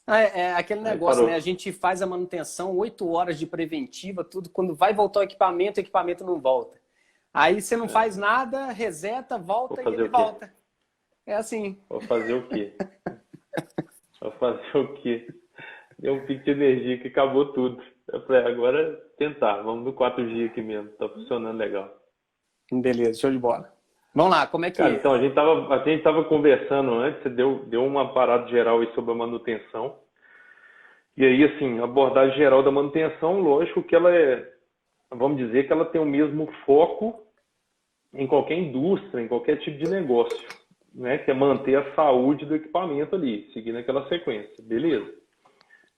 É aquele Aí negócio, né? A parou. gente faz a manutenção, 8 horas de preventiva, tudo. Quando vai voltar o equipamento não volta. Aí você não faz É, nada, reseta, vou volta e fazer ele o quê? volta. É assim. Vou fazer o quê? Vou fazer o quê? Deu um pico de energia que acabou tudo. Eu falei, agora tentar, vamos no 4G aqui mesmo, tá funcionando legal. Beleza, show de bola. Vamos lá, como é Cara, que então é? a gente tava conversando antes, você deu uma parada geral aí sobre a manutenção. E aí, assim, a abordagem geral da manutenção, lógico que ela vamos dizer que ela tem o mesmo foco em qualquer indústria, em qualquer tipo de negócio, né? Que é manter a saúde do equipamento ali, seguindo aquela sequência, beleza?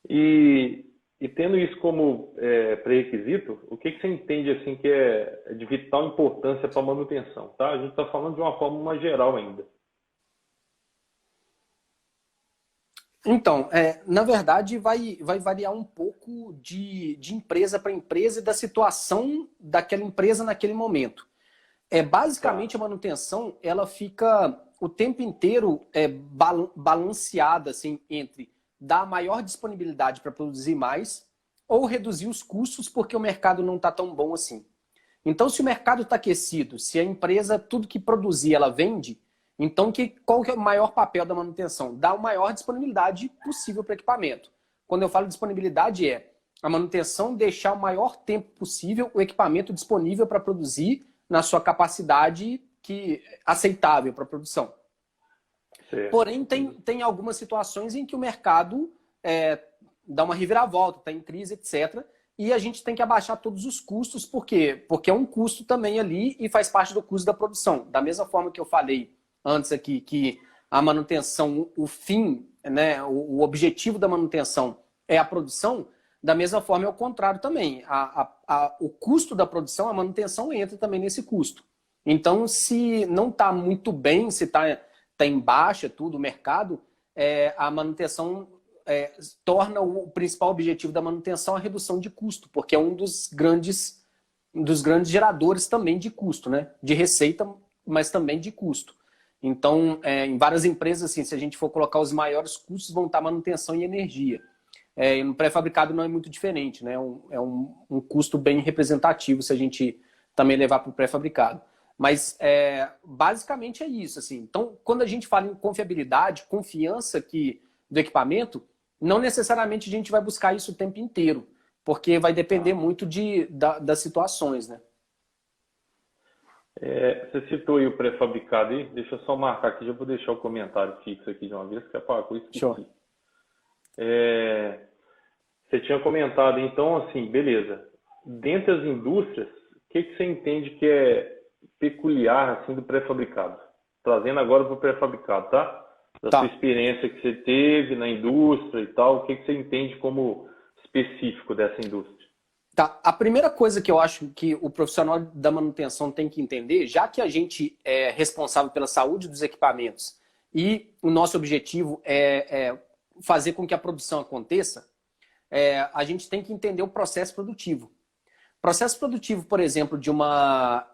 E, e tendo isso como pré-requisito, o que você entende assim que é de vital importância para a manutenção, tá? A gente está falando de uma forma mais geral ainda. Então, na verdade, vai variar um pouco de empresa para empresa e da situação daquela empresa naquele momento. Basicamente, Tá, a manutenção ela fica o tempo inteiro balanceada assim, entre dar maior disponibilidade para produzir mais ou reduzir os custos porque o mercado não está tão bom assim. Então, se o mercado está aquecido, se a empresa, tudo que produzir, ela vende, então qual que é o maior papel da manutenção? Dar a maior disponibilidade possível para o equipamento. Quando eu falo disponibilidade, a manutenção deixar o maior tempo possível o equipamento disponível para produzir na sua capacidade aceitável para a produção. certo, Porém, entendi. tem algumas situações em que o mercado é, dá uma reviravolta, está em crise, etc. E a gente tem que abaixar todos os custos, por quê? Porque é um custo também ali e faz parte do custo da produção. Da mesma forma que eu falei antes aqui, que a manutenção, o fim, né, o objetivo da manutenção é a produção, da mesma forma é o contrário também. O custo da produção, a manutenção entra também nesse custo. Então, se não está muito bem, se está em baixa, tudo, o mercado, a manutenção torna o principal objetivo da manutenção a redução de custo, porque é um dos grandes geradores também de custo, né? De receita, mas também de custo. Então, em várias empresas, assim, se a gente for colocar os maiores custos, vão estar manutenção e energia. E no pré-fabricado não é muito diferente, né? Um custo bem representativo se a gente também levar para o pré-fabricado. Mas basicamente é isso. Assim. Então, quando a gente fala em confiabilidade, confiança do equipamento, não necessariamente a gente vai buscar isso o tempo inteiro, porque vai depender Tá. muito das situações, né? Você citou aí o pré-fabricado aí, deixa eu só marcar aqui, já vou deixar o comentário fixo aqui de uma vez, que é para eu Show. esqueci. É, Você tinha comentado, então, assim, beleza. Dentre as indústrias, o que você entende que é peculiar, assim, do pré-fabricado? Trazendo agora para o pré-fabricado, tá? Da sua Tá. experiência que você teve na indústria e tal, o que você entende como específico dessa indústria? Tá. A primeira coisa que eu acho que o profissional da manutenção tem que entender, já que a gente é responsável pela saúde dos equipamentos e o nosso objetivo é fazer com que a produção aconteça, a gente tem que entender o processo produtivo. Processo produtivo, por exemplo, de uma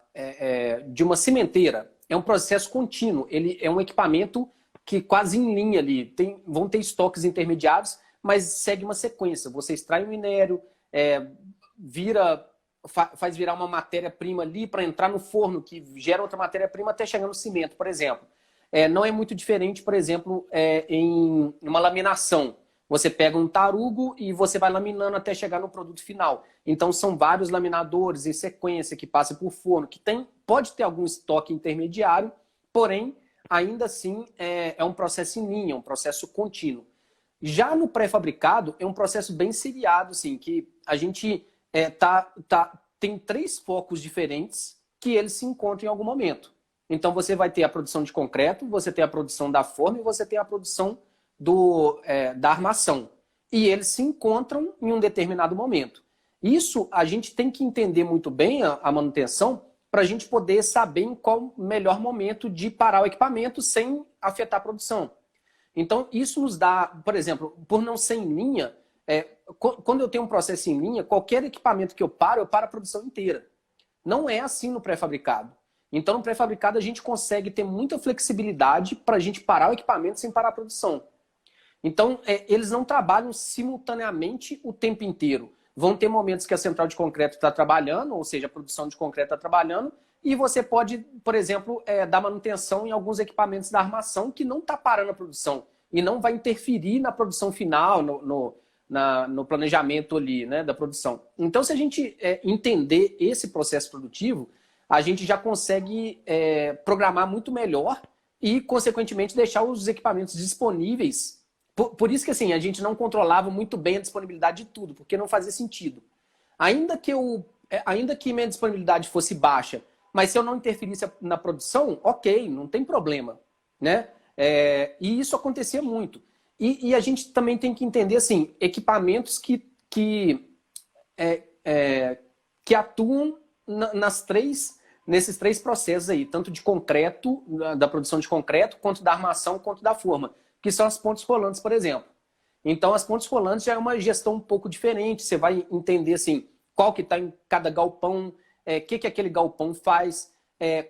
cimenteira, é um processo contínuo. Ele é um equipamento que quase em linha ali. Vão ter estoques intermediários, mas segue uma sequência. Você extrai o minério, vira, faz virar uma matéria-prima ali para entrar no forno, que gera outra matéria-prima até chegar no cimento, por exemplo. Não é muito diferente, por exemplo, em uma laminação. Você pega um tarugo e você vai laminando até chegar no produto final. Então, são vários laminadores em sequência que passam por forno, que pode ter algum estoque intermediário, porém, ainda assim, é um processo em linha, um processo contínuo. Já no pré-fabricado, é um processo bem seriado, assim, que a gente tem três focos diferentes que eles se encontram em algum momento. Então, você vai ter a produção de concreto, você tem a produção da forma e você tem a produção da armação. E eles se encontram em um determinado momento. Isso a gente tem que entender muito bem a manutenção para a gente poder saber em qual o melhor momento de parar o equipamento sem afetar a produção. Então, isso nos dá, por exemplo, por não ser em linha, quando eu tenho um processo em linha, qualquer equipamento que eu paro a produção inteira. Não é assim no pré-fabricado. Então, no pré-fabricado, a gente consegue ter muita flexibilidade para a gente parar o equipamento sem parar a produção. Então, eles não trabalham simultaneamente o tempo inteiro. Vão ter momentos que a central de concreto está trabalhando, ou seja, a produção de concreto está trabalhando, e você pode, por exemplo, dar manutenção em alguns equipamentos da armação que não está parando a produção e não vai interferir na produção final, no planejamento ali, né, da produção. Então, se a gente entender esse processo produtivo, a gente já consegue programar muito melhor e, consequentemente, deixar os equipamentos disponíveis. Por isso que assim, a gente não controlava muito bem a disponibilidade de tudo, porque não fazia sentido. Ainda que minha disponibilidade fosse baixa, mas se eu não interferisse na produção, ok, não tem problema, né? E isso acontecia muito. E a gente também tem que entender assim, equipamentos que atuam nesses três processos aí, tanto de concreto, da produção de concreto, quanto da armação, quanto da forma, que são as pontes rolantes, por exemplo. Então, as pontes rolantes já é uma gestão um pouco diferente. Você vai entender assim, qual que está em cada galpão, que aquele galpão faz.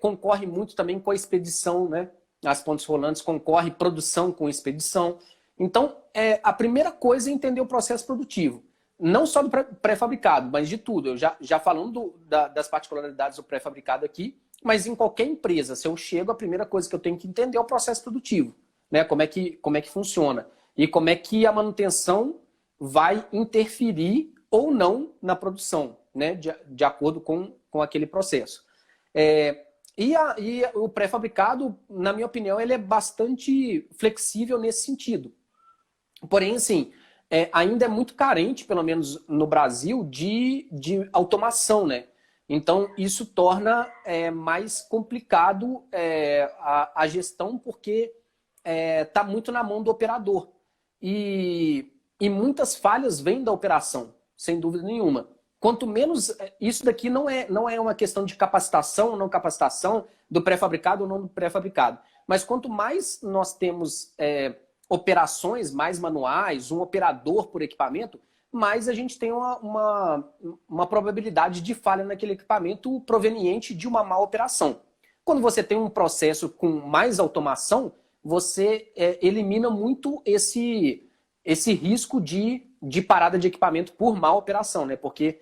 Concorre muito também com a expedição, né? As pontes rolantes concorrem produção com expedição. Então, a primeira coisa é entender o processo produtivo. Não só do pré-fabricado, mas de tudo. Eu já falando das particularidades do pré-fabricado aqui, mas em qualquer empresa, se eu chego, a primeira coisa que eu tenho que entender é o processo produtivo. Né? Como é que funciona. E como é que a manutenção vai interferir ou não na produção, né? De acordo com aquele processo. E o pré-fabricado, na minha opinião, ele é bastante flexível nesse sentido. Porém, assim, ainda é muito carente, pelo menos no Brasil, de automação, né? Então, isso torna mais complicado a gestão, porque está muito na mão do operador. E muitas falhas vêm da operação, sem dúvida nenhuma. Quanto menos... Isso daqui não é uma questão de capacitação ou não capacitação, do pré-fabricado ou não do pré-fabricado. Mas quanto mais nós temos operações mais manuais, um operador por equipamento, mais a gente tem uma probabilidade de falha naquele equipamento proveniente de uma má operação. Quando você tem um processo com mais automação, você elimina muito esse risco de parada de equipamento por má operação, né? Porque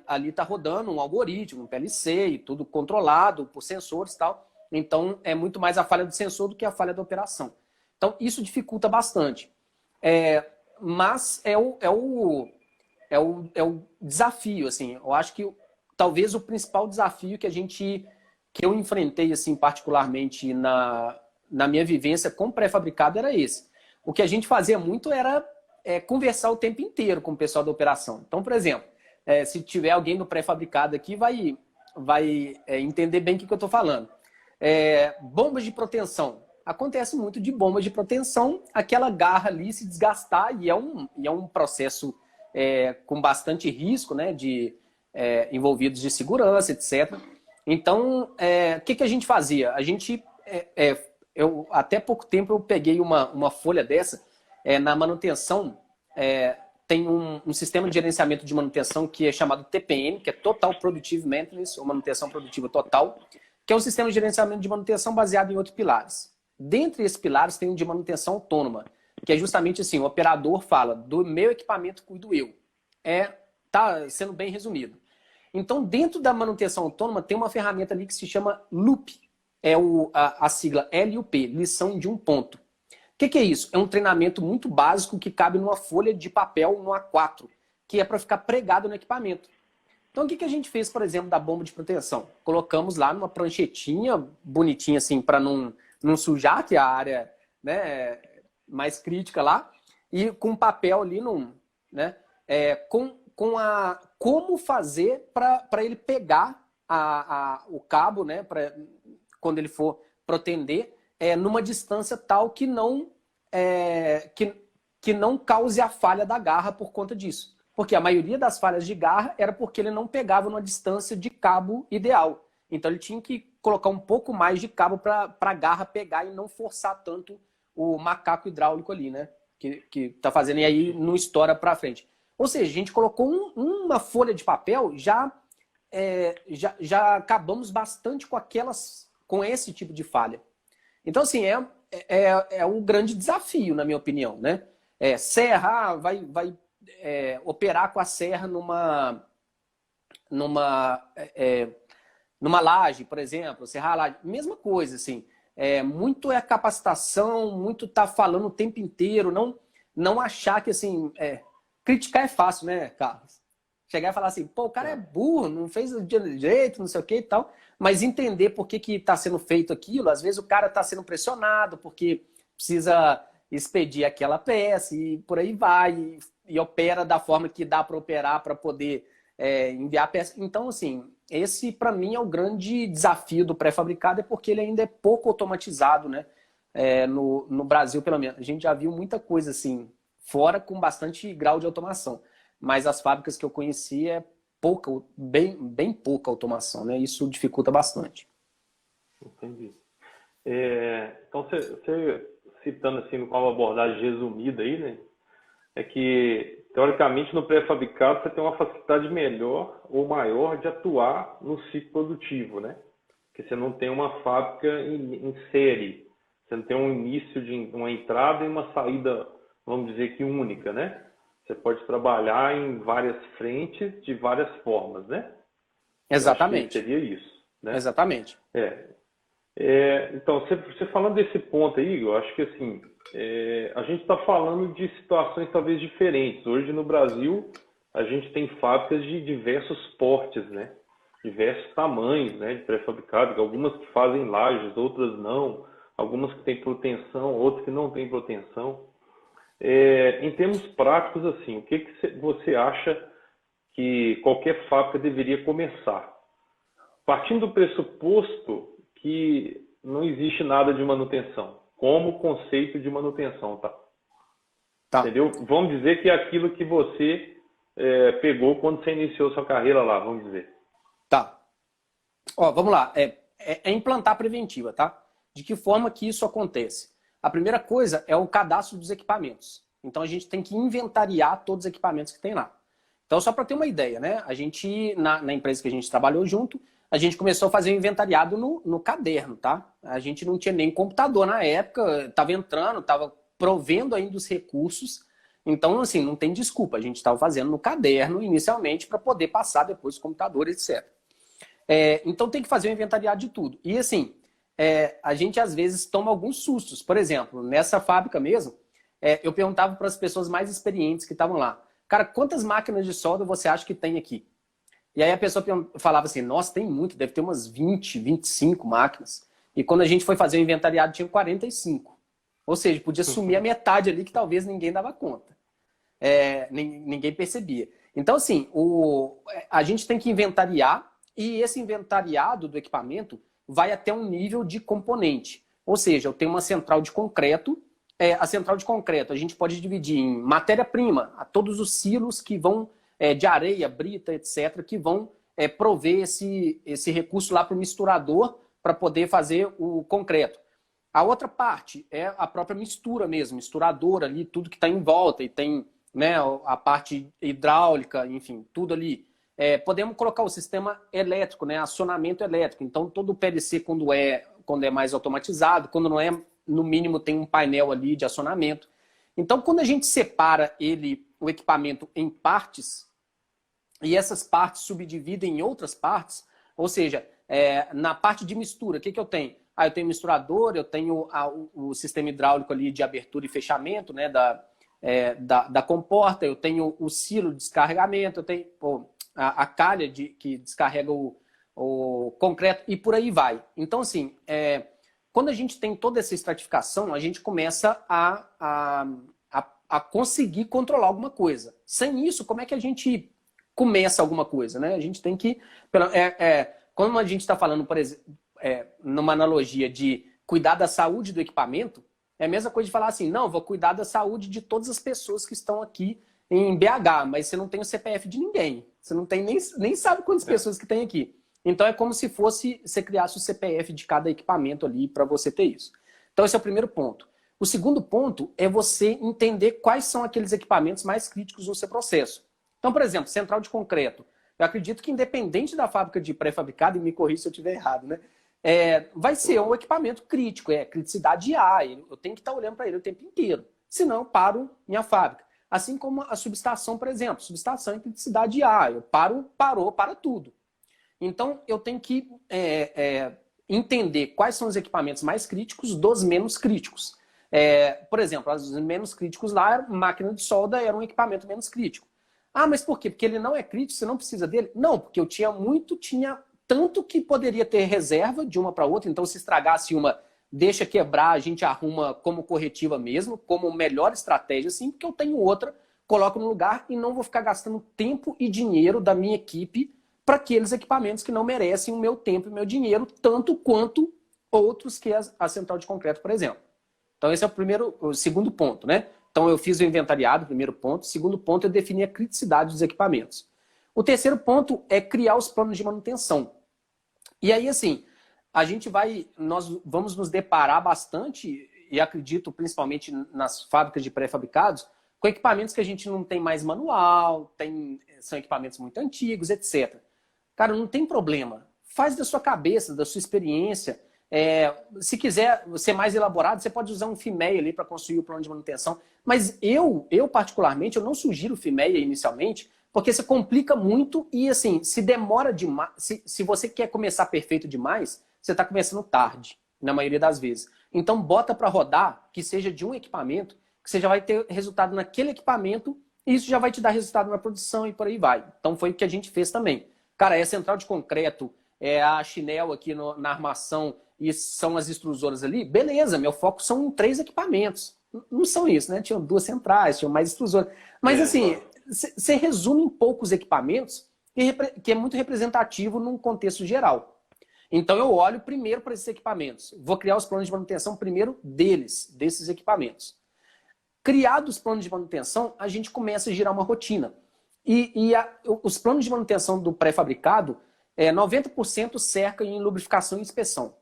ali está rodando um algoritmo, um PLC e tudo controlado por sensores e tal. Então, é muito mais a falha do sensor do que a falha da operação. Então, isso dificulta bastante. Mas é o desafio, assim. Eu acho que talvez o principal desafio que eu enfrentei, assim, particularmente na minha vivência com pré-fabricado era esse. O que a gente fazia muito era conversar o tempo inteiro com o pessoal da operação. Então, por exemplo, se tiver alguém do pré-fabricado aqui, vai entender bem o que eu estou falando. Bombas de proteção. Acontece muito de bombas de proteção, aquela garra ali se desgastar, e é um processo com bastante risco, né, envolvidos de segurança, etc. Então, o que a gente fazia? A gente... até pouco tempo eu peguei uma folha dessa, na manutenção, tem um sistema de gerenciamento de manutenção que é chamado TPM, que é Total Productive Maintenance, ou manutenção produtiva total, que é um sistema de gerenciamento de manutenção baseado em 8 pilares. Dentre esses pilares tem um de manutenção autônoma, que é justamente assim, o operador fala, do meu equipamento cuido eu. Tá sendo bem resumido. Então, dentro da manutenção autônoma, tem uma ferramenta ali que se chama Loop. A sigla LUP, lição de um ponto. O que é isso? É um treinamento muito básico que cabe numa folha de papel, no A4, que é para ficar pregado no equipamento. Então, o que a gente fez, por exemplo, da bomba de proteção? Colocamos lá numa pranchetinha bonitinha, assim, para não sujar, que é a área, né, mais crítica lá, e com papel ali, né, como fazer para ele pegar o cabo, né, quando ele for protender, numa distância tal que não cause a falha da garra por conta disso. Porque a maioria das falhas de garra era porque ele não pegava numa distância de cabo ideal. Então ele tinha que colocar um pouco mais de cabo para a garra pegar e não forçar tanto o macaco hidráulico ali, né? Que tá fazendo, e aí não estoura para frente. Ou seja, a gente colocou uma folha de papel, já acabamos bastante com esse tipo de falha. Então, assim, é o grande desafio, na minha opinião, né? Serra, vai operar com a serra numa laje, por exemplo, serrar a laje, mesma coisa, assim. Muito é capacitação, muito tá falando o tempo inteiro, não achar que, assim, criticar é fácil, né, Carlos? Chegar e falar assim, pô, o cara é burro, não fez o direito, não sei o que e tal, mas entender por que está sendo feito aquilo, às vezes o cara está sendo pressionado porque precisa expedir aquela peça e por aí vai, e opera da forma que dá para operar para poder enviar a peça. Então, assim, esse para mim é o grande desafio do pré-fabricado, é porque ele ainda é pouco automatizado, né? No Brasil, pelo menos. A gente já viu muita coisa assim, fora com bastante grau de automação. Mas as fábricas que eu conheci pouca, bem pouca automação, né? Isso dificulta bastante. Entendi. Então, você citando assim com uma abordagem resumida aí, né? É que, teoricamente, no pré-fabricado você tem uma facilidade melhor ou maior de atuar no ciclo produtivo, né? Porque você não tem uma fábrica em série. Você não tem um início de uma entrada e uma saída, vamos dizer que única, né? Você pode trabalhar em várias frentes de várias formas, né? Exatamente. Eu acho que seria isso, né? Exatamente. Então, você falando desse ponto aí, eu acho que assim, a gente está falando de situações talvez diferentes. Hoje no Brasil, a gente tem fábricas de diversos portes, né? Diversos tamanhos, né? De pré-fabricado, algumas que fazem lajes, outras não. Algumas que têm proteção, outras que não têm proteção. Em termos práticos, assim, o que você acha que qualquer fábrica deveria começar? Partindo do pressuposto que não existe nada de manutenção, como conceito de manutenção, tá? Entendeu? Vamos dizer que é aquilo que você pegou quando você iniciou sua carreira lá, vamos dizer. Tá. Ó, vamos lá. É implantar preventiva, tá? De que forma que isso acontece? A primeira coisa é o cadastro dos equipamentos. Então a gente tem que inventariar todos os equipamentos que tem lá. Então, só para ter uma ideia, né? A gente, na empresa que a gente trabalhou junto, a gente começou a fazer o inventariado no caderno, tá? A gente não tinha nem computador na época, estava entrando, estava provendo ainda os recursos. Então, assim, não tem desculpa. A gente estava fazendo no caderno inicialmente para poder passar depois o computador, etc. Então, tem que fazer o inventariado de tudo. E, assim, a gente às vezes toma alguns sustos. Por exemplo, nessa fábrica mesmo, eu perguntava para as pessoas mais experientes que estavam lá, cara, quantas máquinas de solda você acha que tem aqui? E aí a pessoa falava assim, nossa, tem muito, deve ter umas 20, 25 máquinas. E quando a gente foi fazer o inventariado, tinha 45. Ou seja, podia sumir a metade ali que talvez ninguém dava conta. Ninguém percebia. Então, assim, a gente tem que inventariar, e esse inventariado do equipamento vai até um nível de componente. Ou seja, eu tenho uma central de concreto. A central de concreto a gente pode dividir em matéria-prima, a todos os silos que vão, de areia, brita, etc., que vão prover esse recurso lá para o misturador para poder fazer o concreto. A outra parte é a própria mistura mesmo, misturador ali, tudo que está em volta, e tem, né, a parte hidráulica, enfim, tudo ali. Podemos colocar o sistema elétrico, né, acionamento elétrico. Então, todo o PLC, quando é mais automatizado, quando não é, no mínimo tem um painel ali de acionamento. Então, quando a gente separa o equipamento em partes, e essas partes subdividem em outras partes, ou seja, na parte de mistura, o que eu tenho? Eu tenho misturador, eu tenho o sistema hidráulico ali de abertura e fechamento, né, da comporta, eu tenho o silo de descarregamento, eu tenho a calha que descarrega o concreto e por aí vai. Então, assim, quando a gente tem toda essa estratificação, a gente começa a conseguir controlar alguma coisa. Sem isso, como é que a gente começa alguma coisa, né? A gente tem que... Quando a gente está falando, por exemplo, numa analogia de cuidar da saúde do equipamento, é a mesma coisa de falar assim, não, vou cuidar da saúde de todas as pessoas que estão aqui em BH, mas você não tem o CPF de ninguém. Você não tem nem sabe quantas pessoas que tem aqui. Então é como se você criasse o CPF de cada equipamento ali para você ter isso. Então esse é o primeiro ponto. O segundo ponto é você entender quais são aqueles equipamentos mais críticos no seu processo. Então, por exemplo, central de concreto. Eu acredito que independente da fábrica de pré-fabricado, e me corrija se eu estiver errado, né? vai ser um equipamento crítico, criticidade A. Eu tenho que estar olhando para ele o tempo inteiro. Senão, eu paro minha fábrica. Assim como a subestação, por exemplo. Subestação é criticidade A. Eu parou, para tudo. Então, eu tenho que entender quais são os equipamentos mais críticos dos menos críticos. Por exemplo, os menos críticos lá, a máquina de solda era um equipamento menos crítico. Ah, mas por quê? Porque ele não é crítico, você não precisa dele? Não, porque eu tinha tanto que poderia ter reserva de uma para outra, então se estragasse uma, deixa quebrar, a gente arruma como corretiva mesmo, como melhor estratégia, sim, porque eu tenho outra, coloco no lugar e não vou ficar gastando tempo e dinheiro da minha equipe para aqueles equipamentos que não merecem o meu tempo e o meu dinheiro, tanto quanto outros que a central de concreto, por exemplo. Então esse é o segundo ponto, né? Então eu fiz o inventariado, primeiro ponto. Segundo ponto, eu defini a criticidade dos equipamentos. O terceiro ponto é criar os planos de manutenção. E aí, assim, nós vamos nos deparar bastante, e acredito principalmente nas fábricas de pré-fabricados, com equipamentos que a gente não tem mais manual, são equipamentos muito antigos, etc. Cara, não tem problema. Faz da sua cabeça, da sua experiência. Se quiser ser mais elaborado, você pode usar um FIMEA ali para construir o plano de manutenção. Mas eu particularmente, eu não sugiro o FIMEA inicialmente, porque você complica muito e, assim, se demora demais. Se você quer começar perfeito demais, você está começando tarde, na maioria das vezes. Então, bota para rodar, que seja de um equipamento, que você já vai ter resultado naquele equipamento e isso já vai te dar resultado na produção e por aí vai. Então, foi o que a gente fez também. Cara, é a central de concreto, a chinel aqui na armação e são as extrusoras ali, beleza, meu foco são 3 equipamentos. Não são isso, né? Tinham 2 centrais, tinham mais extrusoras. Mas, assim, você resume em poucos equipamentos, que é muito representativo num contexto geral. Então eu olho primeiro para esses equipamentos. Vou criar os planos de manutenção primeiro desses equipamentos. Criados os planos de manutenção, a gente começa a girar uma rotina. Os planos de manutenção do pré-fabricado, 90% cerca em lubrificação e inspeção.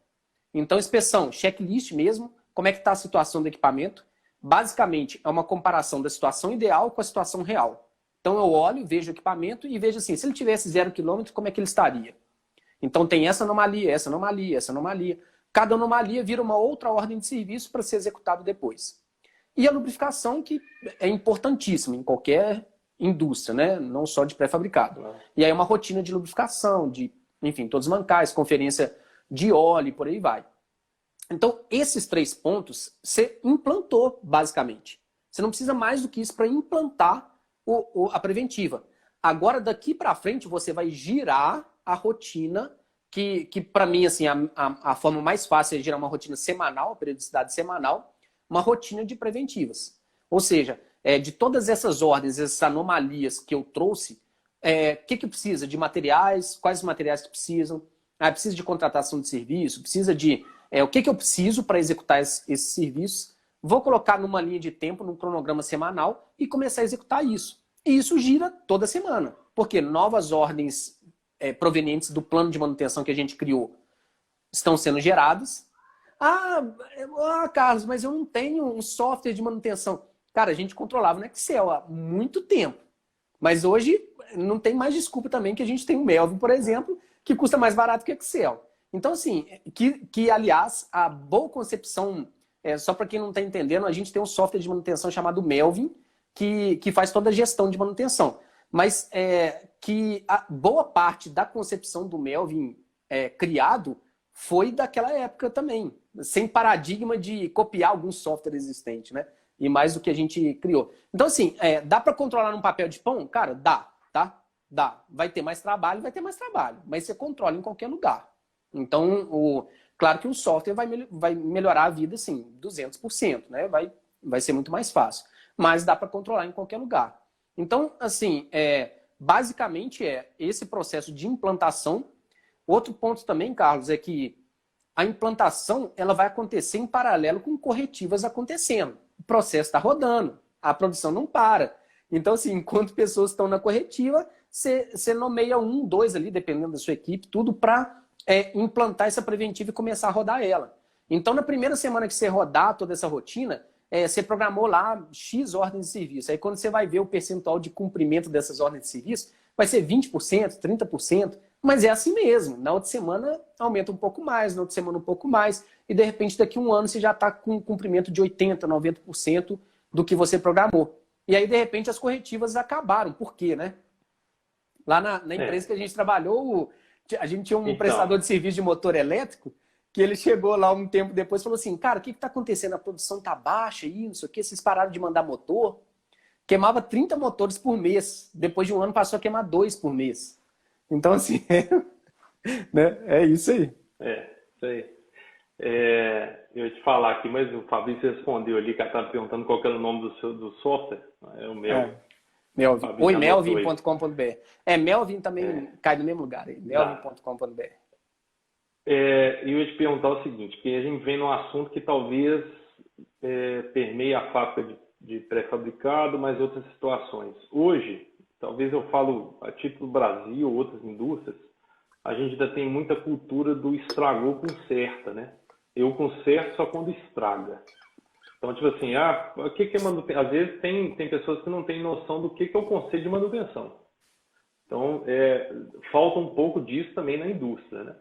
Então, inspeção, checklist mesmo, como é que está a situação do equipamento. Basicamente, é uma comparação da situação ideal com a situação real. Então eu olho, vejo o equipamento e vejo assim, se ele tivesse 0 km, como é que ele estaria? Então tem essa anomalia, essa anomalia, essa anomalia. Cada anomalia vira uma outra ordem de serviço para ser executado depois. E a lubrificação, que é importantíssima em qualquer indústria, né? Não só de pré-fabricado. E aí uma rotina de lubrificação, enfim, todos os mancais, conferência de óleo e por aí vai. Então, esses 3 pontos você implantou, basicamente. Você não precisa mais do que isso para implantar a preventiva. Agora, daqui para frente, você vai girar a rotina, que para mim, assim, a forma mais fácil é girar uma rotina semanal, periodicidade semanal, uma rotina de preventivas. Ou seja, de todas essas ordens, essas anomalias que eu trouxe, o que precisa? De materiais, quais os materiais que precisam? Precisa de contratação de serviço, precisa de... o que eu preciso para executar esses serviços? Vou colocar numa linha de tempo, num cronograma semanal e começar a executar isso. E isso gira toda semana, porque novas ordens provenientes do plano de manutenção que a gente criou estão sendo geradas. Carlos, mas eu não tenho um software de manutenção. Cara, a gente controlava no Excel há muito tempo. Mas hoje não tem mais desculpa também que a gente tem o Melvin, por exemplo, que custa mais barato que o Excel. Então, assim, aliás, a boa concepção, só para quem não está entendendo, a gente tem um software de manutenção chamado Melvin, que faz toda a gestão de manutenção. Mas que a boa parte da concepção do Melvin criado foi daquela época também, sem paradigma de copiar algum software existente, né? E mais do que a gente criou. Então, assim, dá para controlar num papel de pão? Cara, dá, tá? Dá. Vai ter mais trabalho, mas você controla em qualquer lugar. Então, claro que o software vai melhorar a vida, assim, 200%, né? Vai ser muito mais fácil. Mas dá para controlar em qualquer lugar. Então, assim, basicamente esse processo de implantação. Outro ponto também, Carlos, é que a implantação ela vai acontecer em paralelo com corretivas acontecendo. O processo está rodando, a produção não para. Então, assim, enquanto pessoas estão na corretiva, você nomeia 1, 2 ali, dependendo da sua equipe, tudo para implantar essa preventiva e começar a rodar ela. Então, na primeira semana que você rodar toda essa rotina, você programou lá X ordens de serviço. Aí quando você vai ver o percentual de cumprimento dessas ordens de serviço, vai ser 20%, 30%. Mas é assim mesmo. Na outra semana aumenta um pouco mais, na outra semana um pouco mais, e de repente daqui a um ano você já está com um cumprimento de 80%, 90% do que você programou. E aí, de repente, as corretivas acabaram. Por quê, né? Lá na empresa que a gente trabalhou, a gente tinha um prestador de serviço de motor elétrico que ele chegou lá um tempo depois e falou assim, cara, o que está acontecendo? A produção está baixa aí, não sei o quê, vocês pararam de mandar motor. Queimava 30 motores por mês. Depois de um ano passou a queimar 2 por mês. Então, assim, né? É isso aí. Isso aí. Eu ia te falar aqui, mas o Fabrício respondeu ali, que ela estava perguntando qual que era o nome do software. É o Melvin. Melvin. Oi, Melvin.com.br. Melvin também cai no mesmo lugar aí. Melvin.com.br. Eu ia te perguntar o seguinte, que a gente vem num assunto que talvez permeie a fábrica de pré-fabricado, mas outras situações. Hoje, talvez eu falo a título do Brasil ou outras indústrias, a gente ainda tem muita cultura do estragou, conserta, né? Eu conserto só quando estraga. Então, tipo assim, o que é manutenção? Às vezes tem pessoas que não têm noção do que é o conceito de manutenção. Então, falta um pouco disso também na indústria, né?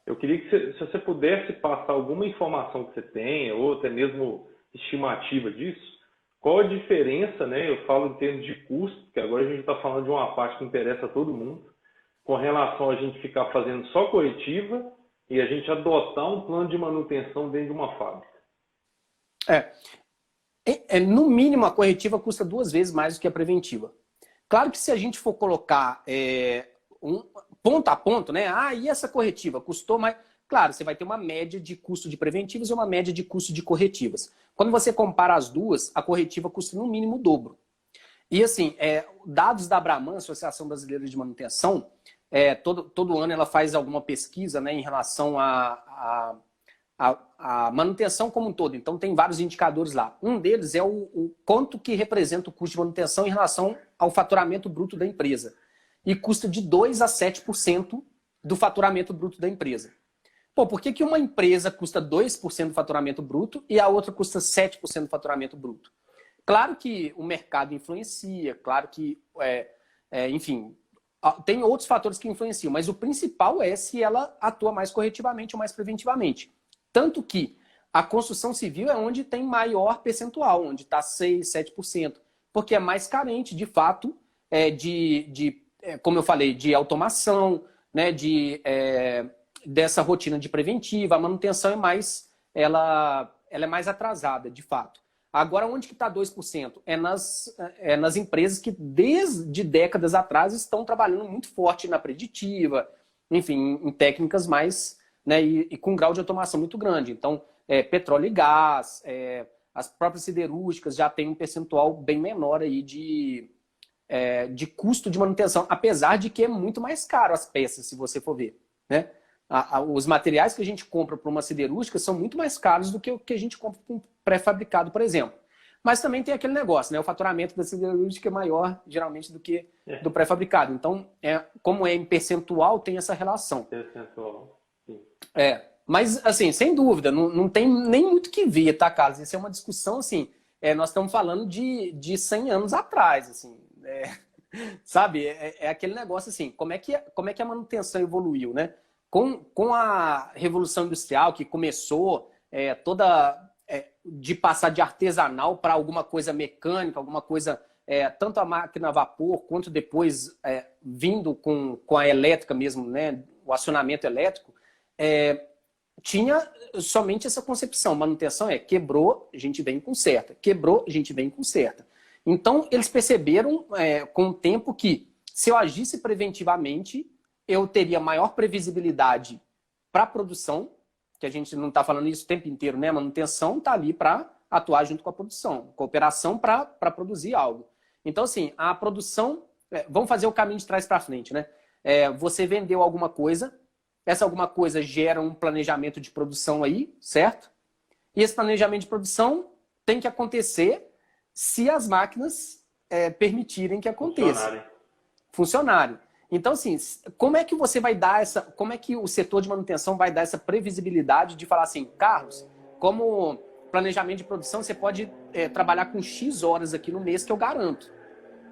Eu queria que se você pudesse passar alguma informação que você tenha, ou até mesmo estimativa disso, qual a diferença, né? Eu falo em termos de custo, porque agora a gente está falando de uma parte que interessa a todo mundo, com relação a gente ficar fazendo só corretiva e a gente adotar um plano de manutenção dentro de uma fábrica. No mínimo, a corretiva custa 2 vezes mais do que a preventiva. Claro que se a gente for colocar ponto a ponto, né? E essa corretiva custou mais... Claro, você vai ter uma média de custo de preventivas e uma média de custo de corretivas. Quando você compara as duas, a corretiva custa no mínimo o dobro. E assim, dados da Abraman, Associação Brasileira de Manutenção, todo ano ela faz alguma pesquisa, né, em relação à manutenção como um todo. Então tem vários indicadores lá. Um deles é o quanto que representa o custo de manutenção em relação ao faturamento bruto da empresa. E custa de 2% a 7% do faturamento bruto da empresa. Por que uma empresa custa 2% do faturamento bruto e a outra custa 7% do faturamento bruto? Claro que o mercado influencia, claro que, enfim, tem outros fatores que influenciam, mas o principal é se ela atua mais corretivamente ou mais preventivamente. Tanto que a construção civil é onde tem maior percentual, onde está 6%, 7%, porque é mais carente, de fato, como eu falei, de automação, né, dessa rotina de preventiva. A manutenção ela é mais atrasada, de fato. Agora, onde que está 2%? É nas empresas que, desde décadas atrás, estão trabalhando muito forte na preditiva, enfim, em técnicas mais, né, e com grau de automação muito grande. Então, petróleo e gás, as próprias siderúrgicas já têm um percentual bem menor aí de custo de manutenção, apesar de que é muito mais caro as peças, se você for ver, né? Os materiais que a gente compra para uma siderúrgica são muito mais caros do que o que a gente compra com pré-fabricado, por exemplo. Mas também tem aquele negócio, né? O faturamento da siderúrgica é maior, geralmente, do que do pré-fabricado. Então, como é em percentual, tem essa relação. Percentual, sim. Mas, assim, sem dúvida, não tem nem muito o que ver, tá, Carlos? Isso é uma discussão, assim, nós estamos falando de 100 anos atrás, assim, sabe? Aquele negócio, assim, como é que a manutenção evoluiu, né? Com a Revolução Industrial, que começou de passar de artesanal para alguma coisa mecânica, alguma coisa, tanto a máquina a vapor, quanto depois vindo com a elétrica mesmo, né, o acionamento elétrico, tinha somente essa concepção. Manutenção quebrou, a gente vem e conserta. Quebrou, a gente vem e conserta. Então, eles perceberam com o tempo que, se eu agisse preventivamente, eu teria maior previsibilidade para a produção, que a gente não está falando isso o tempo inteiro, né? A manutenção está ali para atuar junto com a produção, cooperação para produzir algo. Então, assim, a produção... vamos fazer o caminho de trás para frente, né? Você vendeu alguma coisa, essa alguma coisa gera um planejamento de produção aí, certo? E esse planejamento de produção tem que acontecer se as máquinas permitirem que aconteça. Funcionarem. Então, assim, como é que você vai dar como é que o setor de manutenção vai dar essa previsibilidade de falar assim, Carlos, como planejamento de produção, você pode trabalhar com X horas aqui no mês que eu garanto.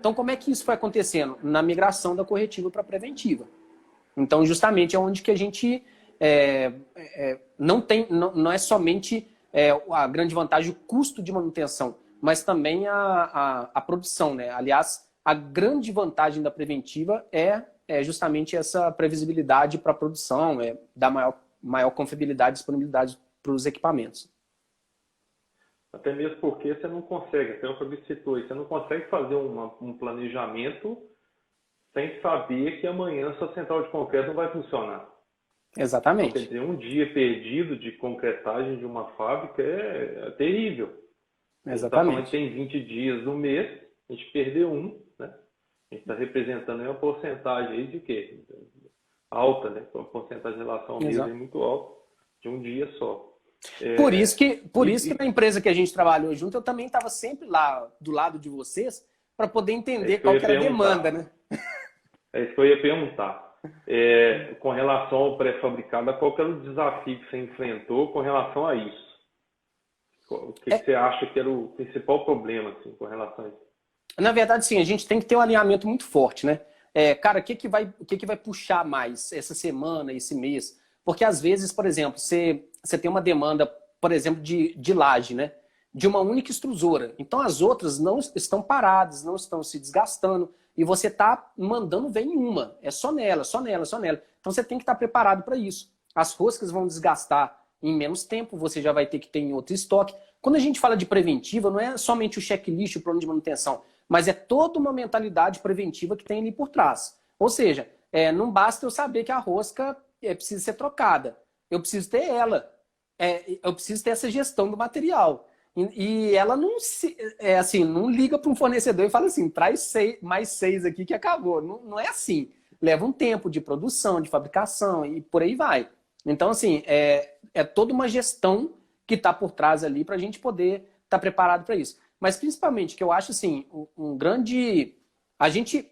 Então, como é que isso foi acontecendo? Na migração da corretiva para a preventiva. Então, justamente é onde que a gente não é somente a grande vantagem o custo de manutenção, mas também a produção, né? Aliás, a grande vantagem da preventiva é justamente essa previsibilidade para a produção, dar maior confiabilidade e disponibilidade para os equipamentos. Até mesmo porque você não consegue, até o Fabrício citou, você não consegue fazer um planejamento sem saber que amanhã sua central de concreto não vai funcionar. Então, quer Exatamente. dizer, um dia perdido de concretagem de uma fábrica é terrível. A gente está falando que Exatamente. tem 20 dias no mês, a gente perdeu um, né? A gente está representando aí uma porcentagem aí de quê? Alta, né? Uma porcentagem em relação ao mês é Exato. muito alta, de um dia só. Por isso que na empresa que a gente trabalhou junto, eu também estava sempre lá do lado de vocês para poder É entender isso que eu qual ia que era a demanda, perguntar. né? É isso que eu ia perguntar. Com relação ao pré-fabricado, qual que era o desafio que você enfrentou com relação a isso? O que você acha que era o principal problema assim, com relação a isso? Na verdade, sim, a gente tem que ter um alinhamento muito forte, né? Cara, o que que vai puxar mais essa semana, esse mês? Porque às vezes, por exemplo, você tem uma demanda, por exemplo, de laje, né? De uma única extrusora. Então as outras não estão paradas, não estão se desgastando, e você está mandando ver em uma. É só nela, só nela, só nela. Então você tem que estar preparado para isso. As roscas vão desgastar em menos tempo, você já vai ter que ter em outro estoque. Quando a gente fala de preventiva, não é somente o checklist, o plano de manutenção, mas é toda uma mentalidade preventiva que tem ali por trás. Ou seja, não basta eu saber que a rosca precisa ser trocada. Eu preciso ter ela. Eu preciso ter essa gestão do material. E ela não liga para um fornecedor e fala assim, traz mais 6 aqui que acabou. Não, não é assim. Leva um tempo de produção, de fabricação e por aí vai. Então, assim, é toda uma gestão que está por trás ali para a gente poder estar preparado para isso. Mas principalmente, que eu acho assim, um grande.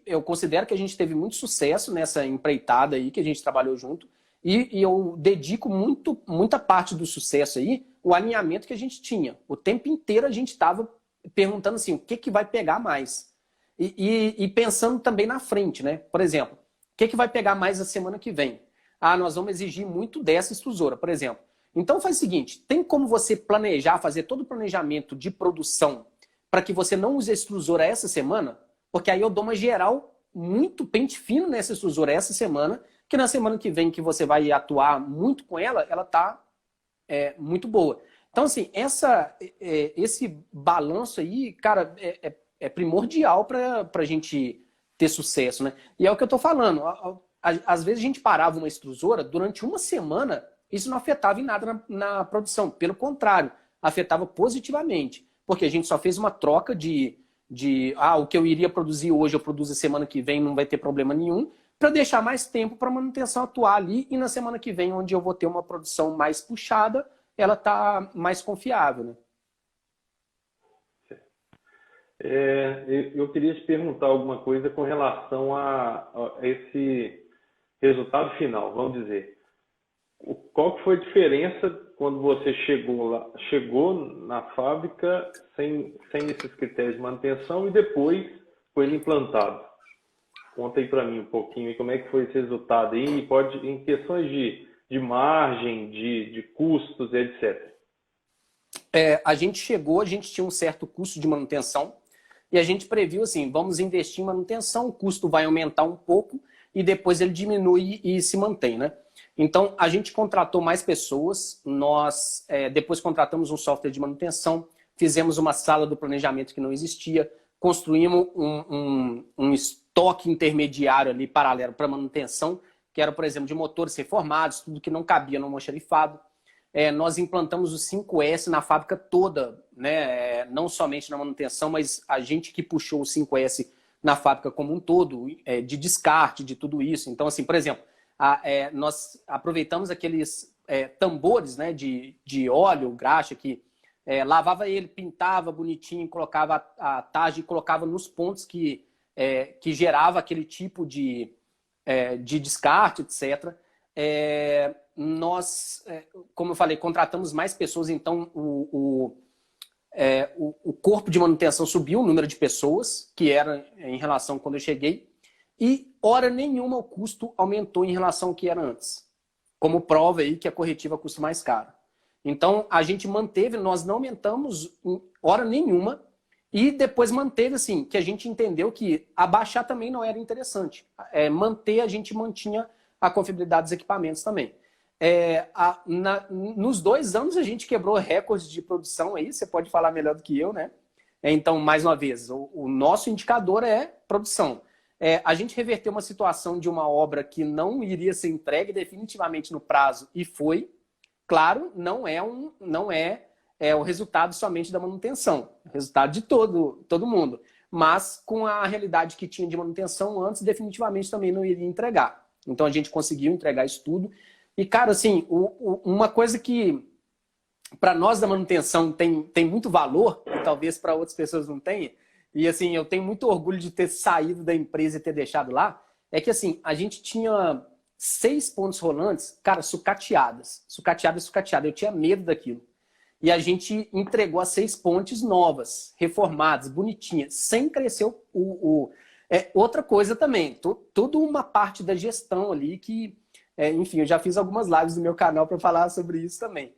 Eu considero que a gente teve muito sucesso nessa empreitada aí que a gente trabalhou junto, e eu dedico muita parte do sucesso aí o alinhamento que a gente tinha. O tempo inteiro a gente estava perguntando assim, o que vai pegar mais? E pensando também na frente, né? Por exemplo, o que vai pegar mais a semana que vem? Ah, nós vamos exigir muito dessa extrusora, por exemplo. Então faz o seguinte, tem como você planejar, fazer todo o planejamento de produção para que você não use a extrusora essa semana? Porque aí eu dou uma geral muito pente fino nessa extrusora essa semana, que na semana que vem que você vai atuar muito com ela, ela está muito boa. Então, assim, esse balanço aí, cara, é primordial para a gente ter sucesso, né? E é o que eu estou falando. Às vezes a gente parava uma extrusora, durante uma semana, isso não afetava em nada na produção. Pelo contrário, afetava positivamente. Porque a gente só fez uma troca o que eu iria produzir hoje, eu produzo a semana que vem, não vai ter problema nenhum, para deixar mais tempo para a manutenção atuar ali, e na semana que vem, onde eu vou ter uma produção mais puxada, ela está mais confiável, né? Eu queria te perguntar alguma coisa com relação a esse resultado final, vamos dizer. Qual que foi a diferença quando você chegou na fábrica sem esses critérios de manutenção e depois foi ele implantado? Conta aí para mim um pouquinho como é que foi esse resultado aí, em questões de margem, de custos, etc. A gente chegou, a gente tinha um certo custo de manutenção e a gente previu assim, vamos investir em manutenção, o custo vai aumentar um pouco e depois ele diminui e se mantém, né? Então, a gente contratou mais pessoas, nós depois contratamos um software de manutenção, fizemos uma sala do planejamento que não existia, construímos um estoque intermediário ali, paralelo para manutenção, que era, por exemplo, de motores reformados, tudo que não cabia no almoxarifado. Nós implantamos o 5S na fábrica toda, né? Não somente na manutenção, mas a gente que puxou o 5S na fábrica como um todo, de descarte, de tudo isso. Então, assim, por exemplo, nós aproveitamos aqueles tambores, né, de óleo, graxa, que lavava ele, pintava bonitinho, colocava a tarja e colocava nos pontos que gerava aquele tipo de descarte, etc. Nós, como eu falei, contratamos mais pessoas, então o corpo de manutenção subiu, o número de pessoas, que era em relação quando eu cheguei. e hora nenhuma o custo aumentou em relação ao que era antes. Como prova aí que a corretiva custa mais caro. Então, a gente manteve, nós não aumentamos em hora nenhuma, e depois manteve, assim, que a gente entendeu que abaixar também não era interessante. Manter, a gente mantinha a confiabilidade dos equipamentos também. Nos 2 anos, a gente quebrou recordes de produção aí, você pode falar melhor do que eu, né? Então, mais uma vez, o nosso indicador é produção. A gente reverteu uma situação de uma obra que não iria ser entregue definitivamente no prazo, e foi. Claro, não é o resultado somente da manutenção, é o resultado de todo mundo. Mas com a realidade que tinha de manutenção antes, definitivamente também não iria entregar. Então a gente conseguiu entregar isso tudo. E, cara, assim, uma coisa que para nós da manutenção tem muito valor, e talvez para outras pessoas não tenha, e assim, eu tenho muito orgulho de ter saído da empresa e ter deixado lá, é que assim, a gente tinha 6 pontes rolantes, cara, sucateadas. Sucateadas. Eu tinha medo daquilo. E a gente entregou as 6 pontes novas, reformadas, bonitinhas, sem crescer outra coisa também. Toda uma parte da gestão ali que... enfim, eu já fiz algumas lives no meu canal para falar sobre isso também.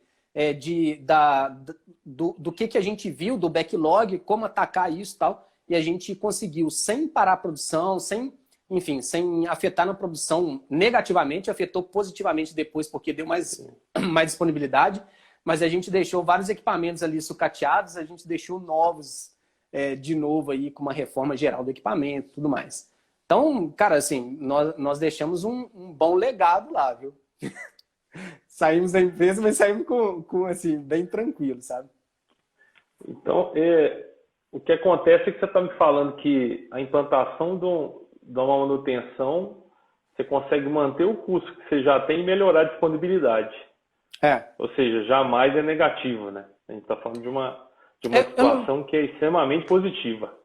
Do que a gente viu, do backlog, como atacar isso e tal. E a gente conseguiu, sem parar a produção, sem afetar na produção negativamente, afetou positivamente depois, porque deu mais disponibilidade, mas a gente deixou vários equipamentos ali sucateados, a gente deixou novos de novo aí, com uma reforma geral do equipamento e tudo mais. Então, cara, assim, nós deixamos um bom legado lá, viu? Saímos da empresa, mas saímos com assim, bem tranquilo, sabe? Então, o que acontece é que você está me falando que a implantação de uma manutenção, você consegue manter o custo que você já tem e melhorar a disponibilidade. Ou seja, jamais é negativo, né? A gente está falando de uma situação que é extremamente positiva.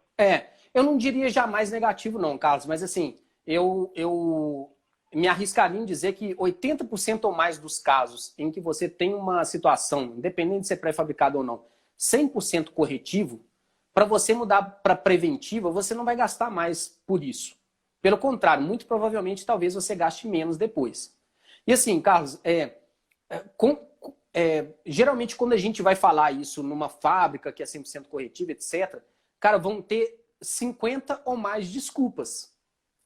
Eu não diria jamais negativo não, Carlos, mas assim, eu me arriscaria em dizer que 80% ou mais dos casos em que você tem uma situação, independente de ser pré-fabricado ou não, 100% corretivo, para você mudar para preventiva, você não vai gastar mais por isso. Pelo contrário, muito provavelmente, talvez você gaste menos depois. E assim, Carlos, geralmente quando a gente vai falar isso numa fábrica que é 100% corretiva, etc., cara, vão ter 50 ou mais desculpas.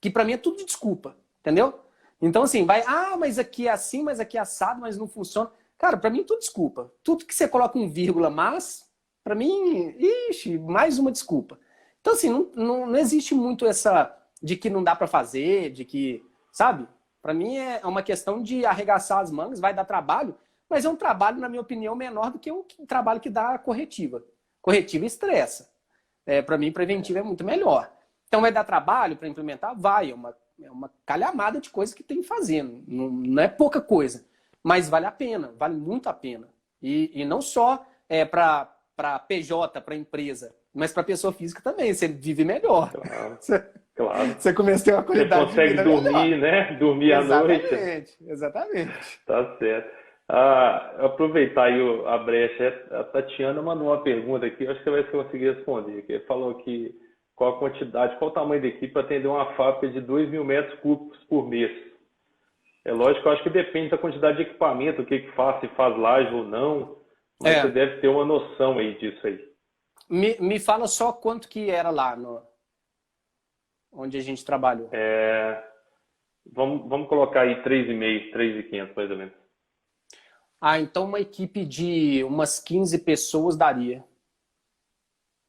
Que para mim é tudo desculpa, entendeu? Então assim, mas aqui é assim, mas aqui é assado, mas não funciona. Cara, para mim tudo desculpa. Tudo que você coloca um vírgula, mas, para mim, mais uma desculpa. Então assim, não existe muito essa... de que não dá para fazer, de que, sabe? Para mim é uma questão de arregaçar as mangas, vai dar trabalho, mas é um trabalho, na minha opinião, menor do que o trabalho que dá a corretiva. Corretiva estressa. Para mim, preventiva é muito melhor. Então vai dar trabalho para implementar? Vai, é uma calhamada de coisa que tem que fazer, não é pouca coisa, mas vale a pena, vale muito a pena. E não só para PJ, para empresa, mas para pessoa física também, você vive melhor. Claro. Você começa a ter uma qualidade de vida melhor. Você consegue dormir, né? Dormir à noite. Exatamente. Tá certo. Aproveitar aí a brecha. A Tatiana mandou uma pergunta aqui, acho que você vai conseguir responder. Ele falou que qual a quantidade, qual o tamanho da equipe para atender uma fábrica de 2.000 metros cúbicos por mês. É lógico, eu acho que depende da quantidade de equipamento, o que faz, se faz laje ou não. Mas você deve ter uma noção aí disso aí. Me fala só quanto que era lá onde a gente trabalhou. Vamos colocar aí 3,5, 3.500 mais ou menos. Então uma equipe de umas 15 pessoas daria.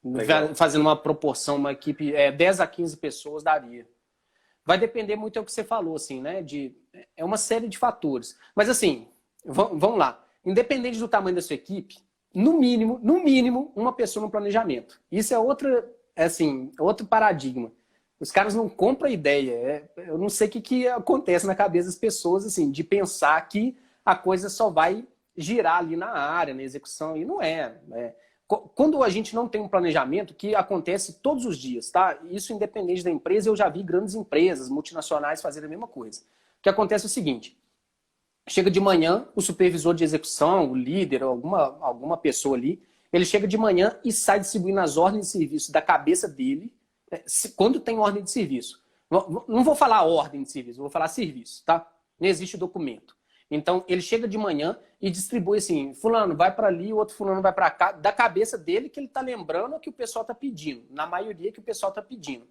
Legal. Fazendo uma proporção, uma equipe, 10 a 15 pessoas daria. Vai depender muito do que você falou, assim, né? É uma série de fatores. Mas assim, vamos lá. Independente do tamanho da sua equipe, no mínimo, uma pessoa no planejamento. Isso é outro paradigma. Os caras não compram a ideia. Eu não sei o que acontece na cabeça das pessoas, assim, de pensar que a coisa só vai girar ali na área, na execução, e não é. Quando a gente não tem um planejamento, que acontece todos os dias, tá? Isso independente da empresa, eu já vi grandes empresas, multinacionais fazerem a mesma coisa. O que acontece é o seguinte, chega de manhã, o supervisor de execução, o líder, alguma pessoa ali, ele chega de manhã e sai distribuindo as ordens de serviço da cabeça dele, quando tem ordem de serviço. Não vou falar ordem de serviço, vou falar serviço, tá? Não existe documento. Então, ele chega de manhã e distribui assim, fulano vai para ali, o outro fulano vai para cá, da cabeça dele que ele está lembrando o que o pessoal está pedindo, na maioria que o pessoal está pedindo.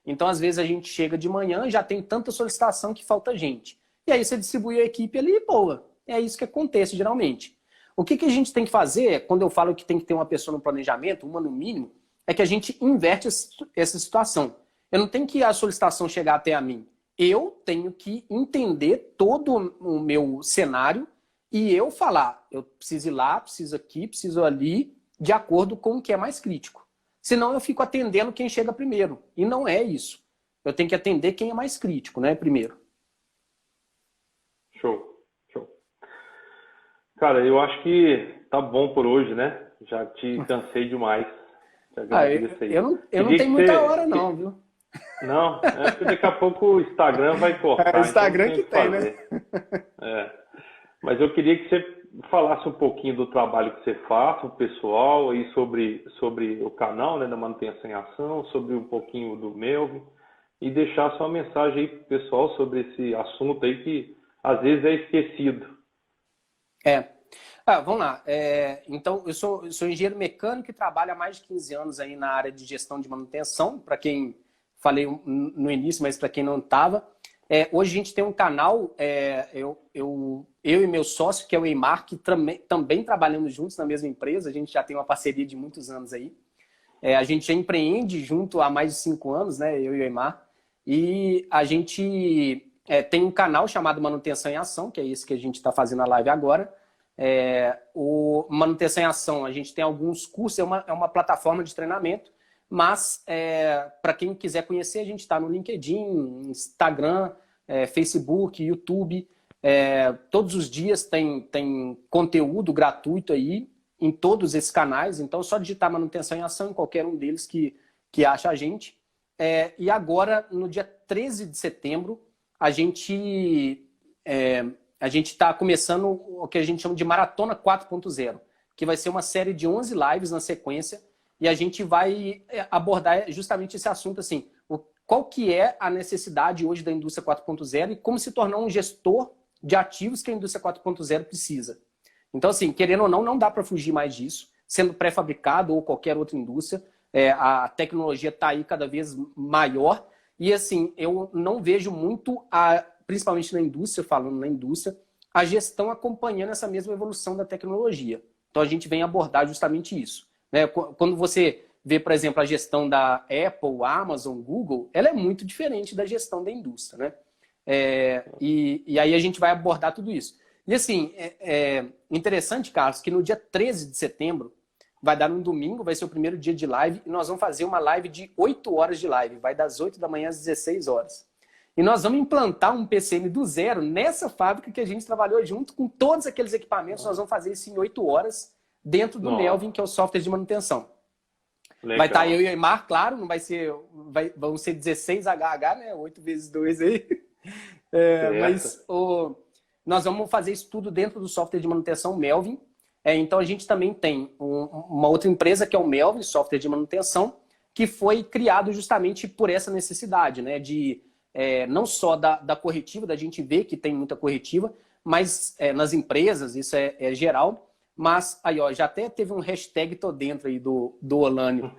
Então, às vezes, a gente chega de manhã e já tem tanta solicitação que falta gente. E aí você distribui a equipe ali e boa. É isso que acontece, geralmente. O que a gente tem que fazer, quando eu falo que tem que ter uma pessoa no planejamento, uma no mínimo, é que a gente inverte essa situação. Eu não tenho que a solicitação chegar até a mim. Eu tenho que entender todo o meu cenário e eu falar, eu preciso ir lá, preciso aqui, preciso ali, de acordo com o que é mais crítico. Senão eu fico atendendo quem chega primeiro. E não é isso. Eu tenho que atender quem é mais crítico, né, primeiro. Show, show. Cara, eu acho que tá bom por hoje, né? Já te cansei demais. Eu não tenho muita hora não, viu? Não, é que daqui a pouco o Instagram vai cortar. É o Instagram então que tem, né? Mas eu queria que você falasse um pouquinho do trabalho que você faz, o pessoal, e sobre o canal, né, da Manutenção em Ação, sobre um pouquinho do Melvin, e deixar sua mensagem aí pro pessoal sobre esse assunto aí que às vezes é esquecido. Vamos lá. Então, eu sou engenheiro mecânico e trabalho há mais de 15 anos aí na área de gestão de manutenção, para quem falei no início, mas para quem não estava. Hoje a gente tem um canal, eu e meu sócio, que é o Eimar, que também trabalhamos juntos na mesma empresa, a gente já tem uma parceria de muitos anos aí. A gente já empreende junto há mais de 5 anos, né, eu e o Eimar, e a gente tem um canal chamado Manutenção em Ação, que é esse que a gente está fazendo a live agora. O Manutenção em Ação, a gente tem alguns cursos, é uma plataforma de treinamento, mas para quem quiser conhecer, a gente está no LinkedIn, Instagram, Facebook, YouTube. Todos os dias tem conteúdo gratuito aí em todos esses canais, então é só digitar Manutenção em Ação em qualquer um deles que acha a gente. E agora, no dia 13 de setembro, a gente está começando o que a gente chama de Maratona 4.0, que vai ser uma série de 11 lives na sequência, e a gente vai abordar justamente esse assunto, assim, qual que é a necessidade hoje da indústria 4.0 e como se tornar um gestor de ativos que a indústria 4.0 precisa. Então, assim, querendo ou não dá para fugir mais disso, sendo pré-fabricado ou qualquer outra indústria, a tecnologia está aí cada vez maior, e assim, eu não vejo muito, principalmente na indústria, falando na indústria, a gestão acompanhando essa mesma evolução da tecnologia. Então a gente vem abordar justamente isso. Quando você vê, por exemplo, a gestão da Apple, Amazon, Google, ela é muito diferente da gestão da indústria, né? E aí a gente vai abordar tudo isso. E assim, interessante, Carlos, que no dia 13 de setembro, vai dar um domingo, vai ser o primeiro dia de live, e nós vamos fazer uma live de 8 horas de live, vai das 8 da manhã às 16 horas. E nós vamos implantar um PCM do zero nessa fábrica que a gente trabalhou junto com todos aqueles equipamentos. Nós vamos fazer isso em 8 horas dentro do Melvin, que é o software de manutenção. Legal. Vai estar eu e o Eimar, claro, não vai ser, vão ser 16 HH, né? 8 vezes 2 aí. Mas nós vamos fazer isso tudo dentro do software de manutenção Melvin. Então a gente também tem uma outra empresa que é o Melvin, software de manutenção, que foi criado justamente por essa necessidade, né? De não só da corretiva, da gente ver que tem muita corretiva, mas nas empresas, isso é geral. Mas aí, ó, já até teve um hashtag tô dentro aí do Olânio.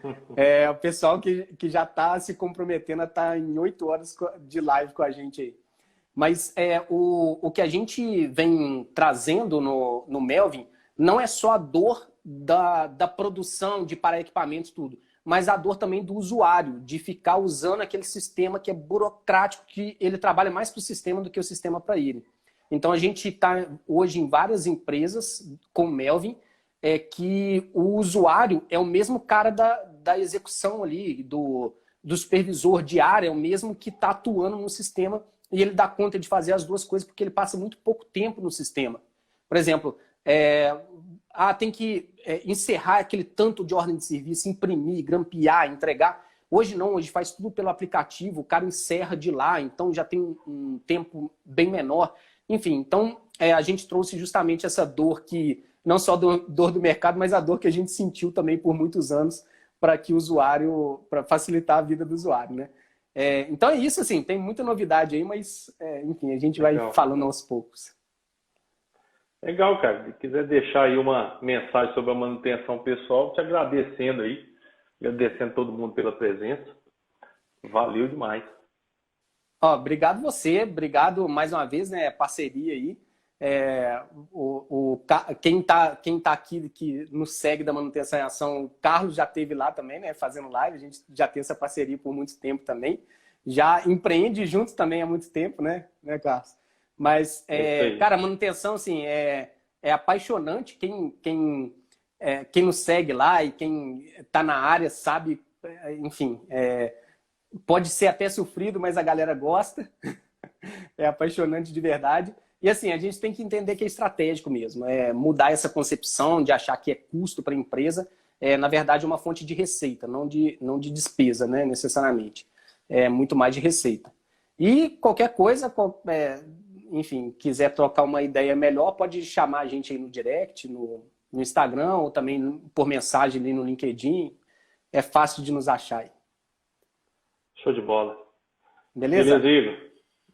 O pessoal que já está se comprometendo a estar em 8 horas de live com a gente aí. Mas o que a gente vem trazendo no Melvin não é só a dor da produção de para-equipamentos, tudo, mas a dor também do usuário, de ficar usando aquele sistema que é burocrático, que ele trabalha mais para o sistema do que o sistema para ele. Então, a gente está hoje em várias empresas com o Melvin, que o usuário é o mesmo cara da execução ali, do supervisor de área, é o mesmo que está atuando no sistema e ele dá conta de fazer as duas coisas porque ele passa muito pouco tempo no sistema. Por exemplo, tem que encerrar aquele tanto de ordem de serviço, imprimir, grampear, entregar. Hoje não, hoje faz tudo pelo aplicativo, o cara encerra de lá, então já tem um tempo bem menor. Enfim, então a gente trouxe justamente essa dor que, não só dor do mercado, mas a dor que a gente sentiu também por muitos anos para que o usuário, para facilitar a vida do usuário, né? Então é isso, assim, tem muita novidade aí, mas, enfim, a gente vai Legal. falando aos poucos. Legal, cara. Se quiser deixar aí uma mensagem sobre a manutenção pessoal, te agradecendo aí, agradecendo todo mundo pela presença. Valeu demais. Ó, obrigado você, obrigado mais uma vez, né, parceria aí. Quem tá aqui, que nos segue da Manutenção em Ação, o Carlos já esteve lá também, né, fazendo live, a gente já tem essa parceria por muito tempo também. Já empreende juntos também há muito tempo, né Carlos? Mas, cara, a manutenção, assim, é apaixonante. Quem nos segue lá e quem está na área sabe, enfim, pode ser até sofrido, mas a galera gosta. É apaixonante de verdade. E assim, a gente tem que entender que é estratégico mesmo. Mudar essa concepção de achar que é custo para a empresa. Na verdade, uma fonte de receita, não de despesa, né, necessariamente. É muito mais de receita. E qualquer coisa, enfim, quiser trocar uma ideia melhor, pode chamar a gente aí no direct, no Instagram, ou também por mensagem ali no LinkedIn. É fácil de nos achar aí. Show de bola. Beleza? Beleza, Igor.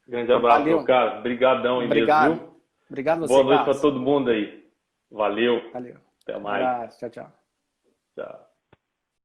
Grande abraço, meu cara. Obrigadão aí mesmo, viu? Obrigado você, Boa noite Carlos. para todo mundo aí. Valeu. Valeu. Até mais. Abraço. Tchau, tchau. Tchau.